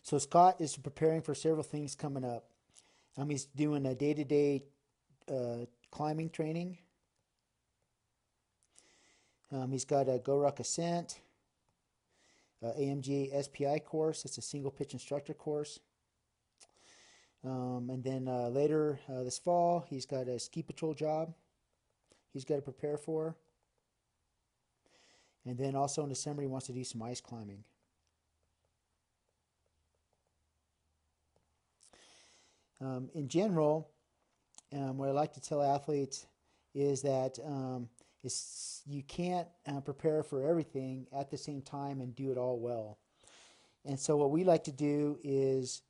So Scott is preparing for several things coming up. He's doing a day-to-day climbing training. He's got a Go Ruck Ascent, AMGA SPI course. It's a single pitch instructor course. And then later this fall, he's got a ski patrol job he's got to prepare for. And then also in December, he wants to do some ice climbing. In general, what I like to tell athletes is that you can't prepare for everything at the same time and do it all well. And so what we like to do is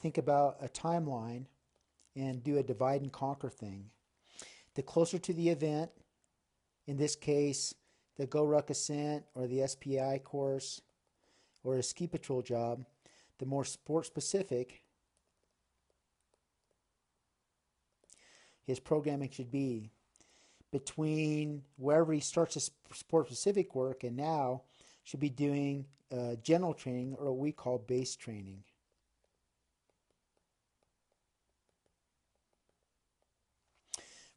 think about a timeline and do a divide and conquer thing. The closer to the event, in this case, the Go Ruck Ascent or the SPI course or a ski patrol job, the more sport specific his programming should be. Between wherever he starts his sport specific work and now should be doing general training, or what we call base training.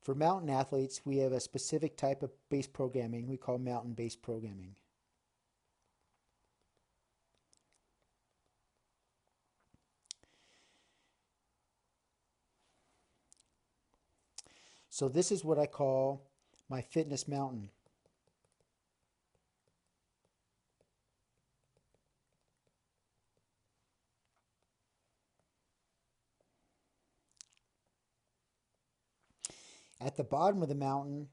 For mountain athletes, we have a specific type of base programming we call mountain-based programming. So this is what I call my fitness mountain. At the bottom of the mountain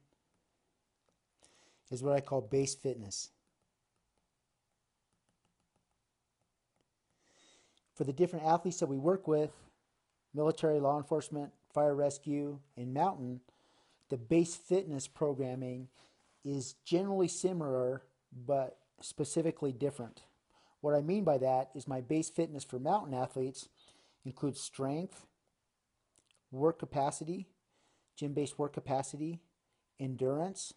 is what I call base fitness. For the different athletes that we work with, military, law enforcement, fire rescue, and mountain, the base fitness programming is generally similar but specifically different. What I mean by that is my base fitness for mountain athletes includes strength, work capacity, gym-based work capacity, endurance.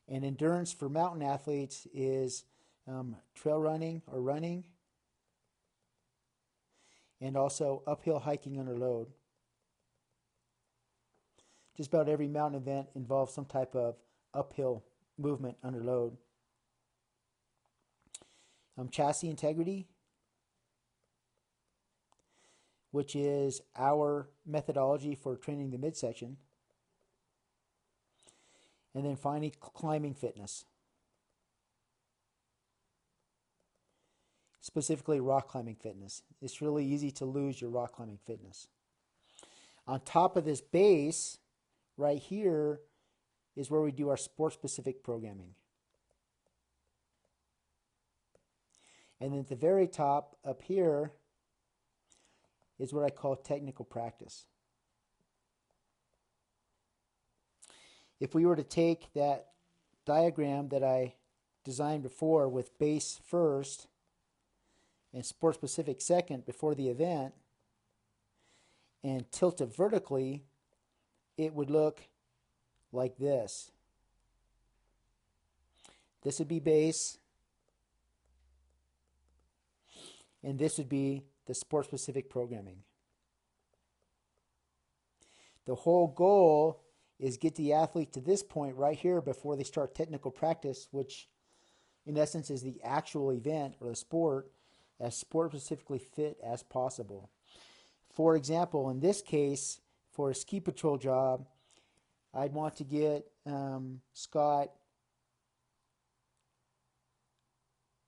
And endurance for mountain athletes is trail running or running, and also uphill hiking under load. Just about every mountain event involves some type of uphill movement under load. Chassis integrity, which is our methodology for training the midsection. And then finally, climbing fitness. Specifically, rock climbing fitness. It's really easy to lose your rock climbing fitness. On top of this base, right here is where we do our sport-specific programming. And then at the very top, up here, is what I call technical practice. If we were to take that diagram that I designed before with base first and sport-specific second before the event and tilt it vertically, it would look like this. This would be base, and this would be the sport-specific programming. The whole goal is get the athlete to this point right here before they start technical practice, which in essence is the actual event or the sport, as sport-specifically fit as possible. For example, in this case, for a ski patrol job, I'd want to get Scott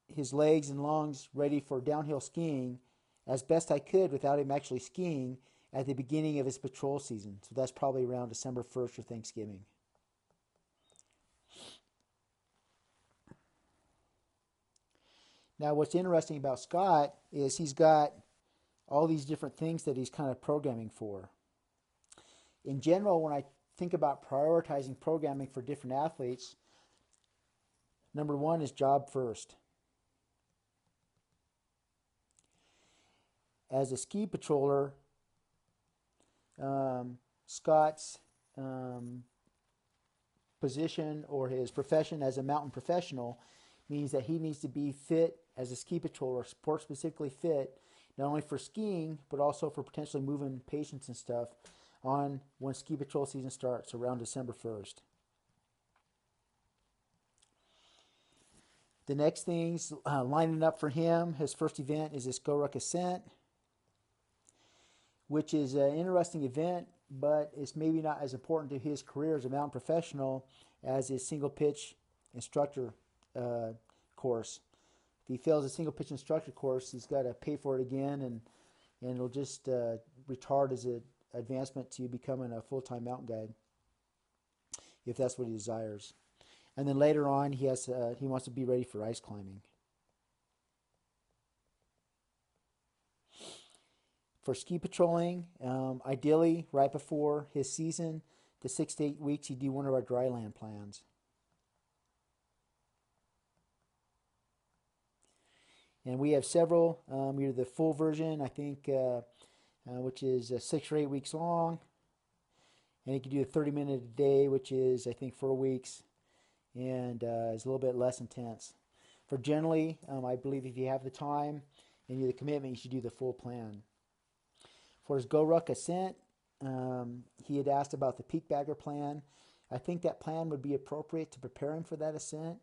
his legs and lungs ready for downhill skiing as best I could without him actually skiing at the beginning of his patrol season. So that's probably around December 1st or Thanksgiving. Now what's interesting about Scott is he's got all these different things that he's kind of programming for. In general, when I think about prioritizing programming for different athletes, number one is job first. As a ski patroller, Scott's position or his profession as a mountain professional means that he needs to be fit as a ski patroller, sport specifically fit, not only for skiing, but also for potentially moving patients and stuff on when ski patrol season starts around December 1st. The next things lining up for him, his first event is this Go Ruck Ascent, which is an interesting event, but it's maybe not as important to his career as a mountain professional as his single pitch instructor course. If he fails a single pitch instructor course, he's got to pay for it again, and it'll just retard his advancement to becoming a full-time mountain guide, if that's what he desires. And then later on, he wants to be ready for ice climbing. For ski patrolling, ideally right before his season, the 6 to 8 weeks, he'd do one of our Dryland plans. And we have several. We have the full version, I think, which is 6 or 8 weeks long. And you can do a 30-minute a day, which is, I think, 4 weeks. And is a little bit less intense. For generally, I believe if you have the time and you have the commitment, you should do the full plan. For his Go Ruck Ascent, he had asked about the Peak Bagger plan. I think that plan would be appropriate to prepare him for that ascent.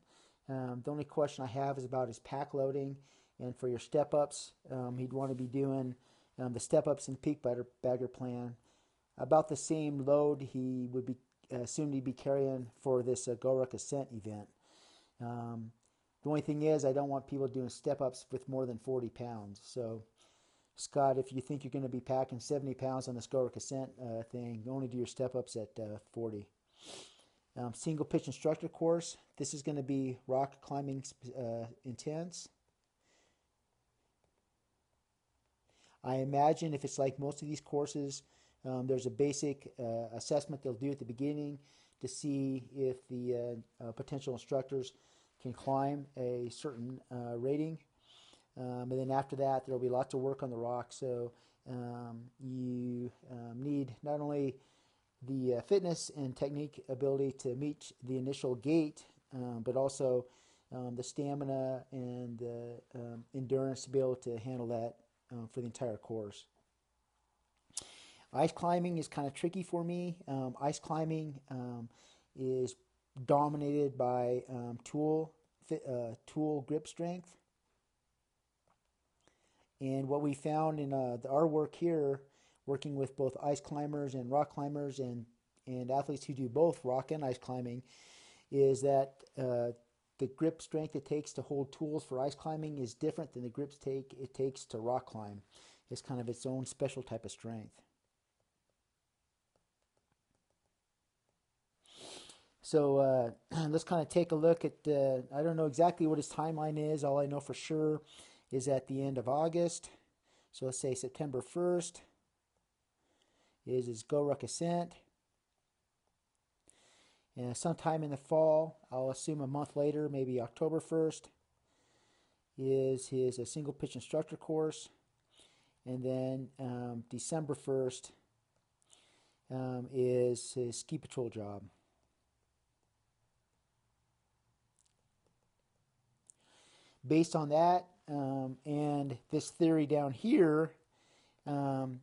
The only question I have is about his pack loading. And for your step-ups, he'd want to be doing the step-ups in Peak Bagger plan. About the same load he would be assumed he'd be carrying for this Go Ruck Ascent event. The only thing is, I don't want people doing step-ups with more than 40 pounds. So, Scott, if you think you're going to be packing 70 pounds on this Go Ruck Ascent thing, you only do your step-ups at 40. Single pitch instructor course. This is going to be rock climbing intense. I imagine if it's like most of these courses, there's a basic assessment they'll do at the beginning to see if the potential instructors can climb a certain rating. And then after that, there will be lots of work on the rock. So you need not only the fitness and technique ability to meet the initial gate, but also the stamina and the endurance to be able to handle that for the entire course. Ice climbing is kind of tricky for me. Ice climbing is dominated by tool grip strength. And what we found in our work here, working with both ice climbers and rock climbers and athletes who do both rock and ice climbing, is that the grip strength it takes to hold tools for ice climbing is different than the grips it takes to rock climb. It's kind of its own special type of strength. So let's kind of take a look at, I don't know exactly what his timeline is. All I know for sure is at the end of August. So let's say September 1st is his Go Ruck Ascent. And sometime in the fall, I'll assume a month later, maybe October 1st, is his single pitch instructor course. And then December 1st is his ski patrol job. Based on that and this theory down here,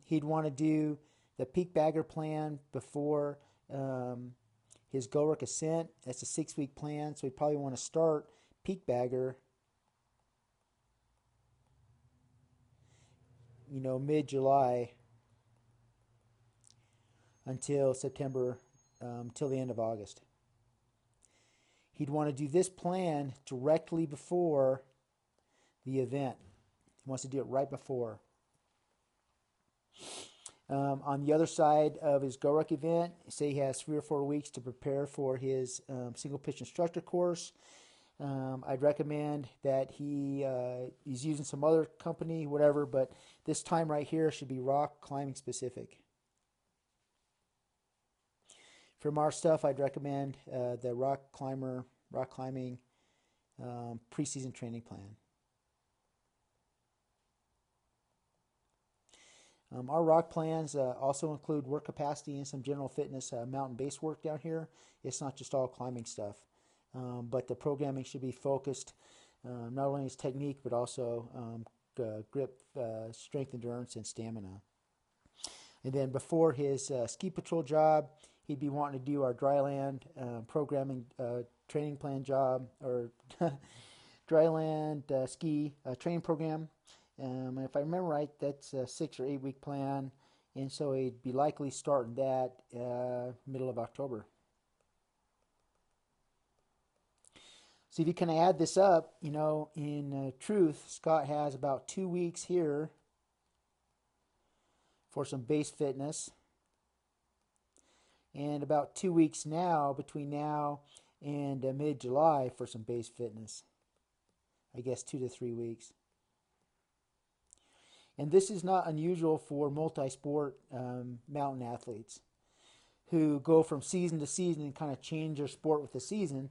he'd want to do the Peak Bagger plan before his Go Ruck Ascent. That's a 6-week plan, so he'd probably want to start Peak Bagger, mid-July until September, till the end of August. He'd want to do this plan directly before the event. He wants to do it right before. On the other side of his Go Ruck event, say he has 3 or 4 weeks to prepare for his single pitch instructor course. I'd recommend that he's using some other company, whatever, but this time right here should be rock climbing specific. From our stuff, I'd recommend the rock climbing preseason training plan. Our rock plans also include work capacity and some general fitness mountain-based work down here. It's not just all climbing stuff, but the programming should be focused not only as technique but also grip, strength, endurance, and stamina. And then before his ski patrol job, he'd be wanting to do our Dryland programming training plan job, or Dryland ski training program. And if I remember right, that's a 6 or 8 week plan, and so he'd be likely starting that middle of October. So if you kind of add this up, in truth, Scott has about 2 weeks here for some base fitness, and about 2 weeks now, between now and mid-July, for some base fitness. I guess 2 to 3 weeks. And this is not unusual for multi-sport mountain athletes who go from season to season and kind of change their sport with the season.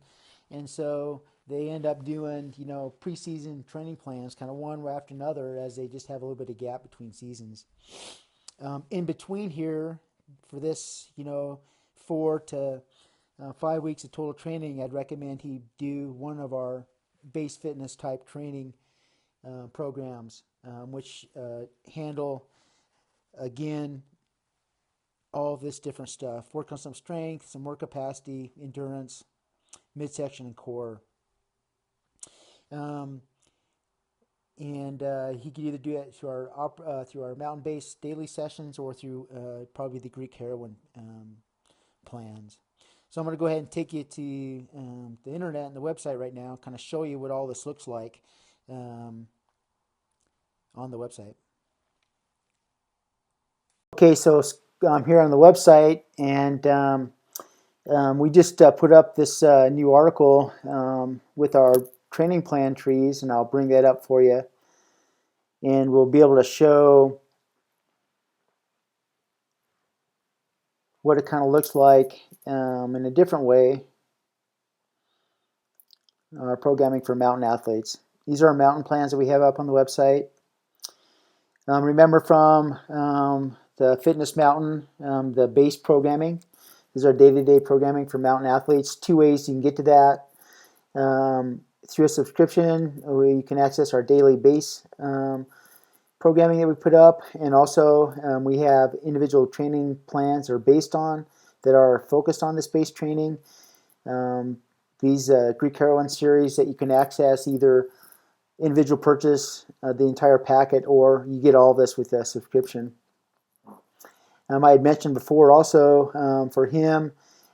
And so they end up doing, preseason training plans, kind of one after another, as they just have a little bit of gap between seasons. In between here, for this, 4 to 5 weeks of total training, I'd recommend he do one of our base fitness type training programs, which handle, again, all of this different stuff. Work on some strength, some work capacity, endurance, midsection, and core. And he could either do it through our mountain-based daily sessions or through probably the Greek heroin plans. So I'm going to go ahead and take you to the internet and the website right now, kind of show you what all this looks like on the website. Okay, so I'm here on the website, and we just put up this new article with our training plan trees, and I'll bring that up for you. And we'll be able to show what it kind of looks like in a different way. Our programming for mountain athletes. These are our mountain plans that we have up on the website. Remember from the Fitness Mountain, the base programming. This is our day-to-day programming for mountain athletes. 2 ways you can get to that. Through a subscription, you can access our daily base programming that we put up, and also we have individual training plans that are based on, that are focused on this base training. These Greek heroin series that you can access either individual purchase, the entire packet, or you get all this with a subscription. I had mentioned before also for him,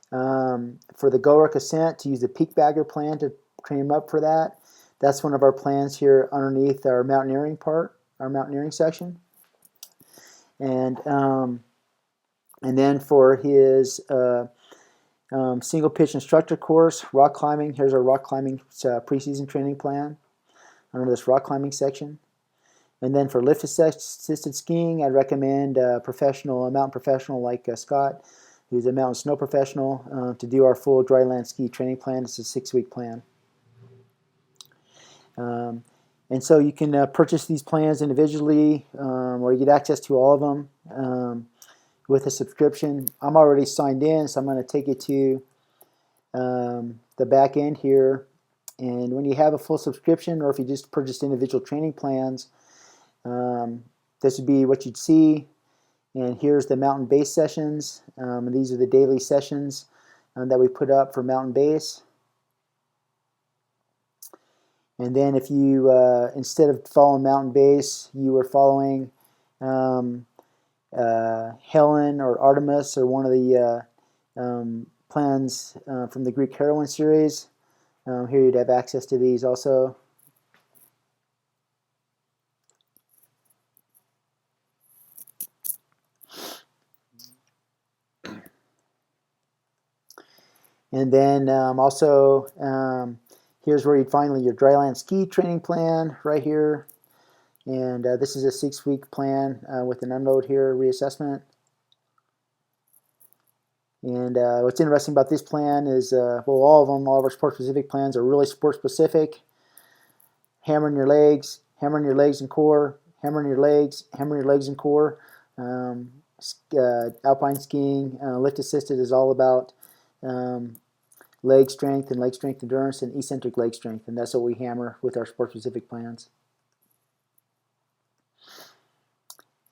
for the Goruck Ascent, to use the Peak Bagger plan to train him up for that. That's one of our plans here underneath our mountaineering part, our mountaineering section. And then for his single pitch instructor course, rock climbing, here's our rock climbing preseason training plan under this rock climbing section. And then for lift assisted skiing, I'd recommend a mountain professional like Scott, who's a mountain snow professional, to do our full Dryland ski training plan. It's a 6-week plan. And so you can purchase these plans individually, or you get access to all of them with a subscription. I'm already signed in, so I'm going to take you to the back end here. And when you have a full subscription, or if you just purchased individual training plans, this would be what you'd see. And here's the mountain base sessions. And these are the daily sessions that we put up for mountain base. And then if you, instead of following mountain base, you were following Helen or Artemis, or one of the plans from the Greek heroin series, here you'd have access to these also. And then also, here's where you'd find your Dryland ski training plan right here. And this is a 6-week plan with an unload here, reassessment. And what's interesting about this plan is, well, all of them, all of our sport-specific plans are really sport-specific. Hammering your legs and core, hammering your legs and core. Alpine skiing, lift-assisted is all about leg strength and leg strength endurance and eccentric leg strength, and that's what we hammer with our sport-specific plans.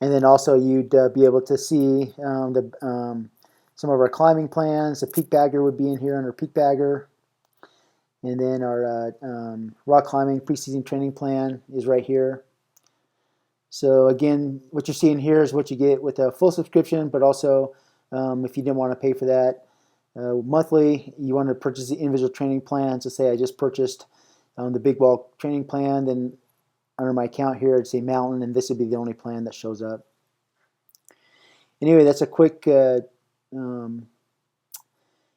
And then also you'd be able to see some of our climbing plans. The peak bagger would be in here under peak bagger. And then our rock climbing preseason training plan is right here. So again, what you're seeing here is what you get with a full subscription, but also if you didn't want to pay for that monthly, you want to purchase the individual training plan. So say I just purchased the big wall training plan, then under my account here it'd say mountain, and this would be the only plan that shows up. Anyway, that's a quick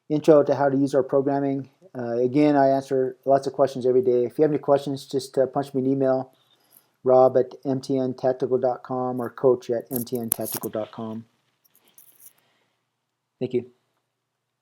intro to how to use our programming. Again, I answer lots of questions every day. If you have any questions, just punch me an email, rob@mtntactical.com or coach@mtntactical.com. Thank you.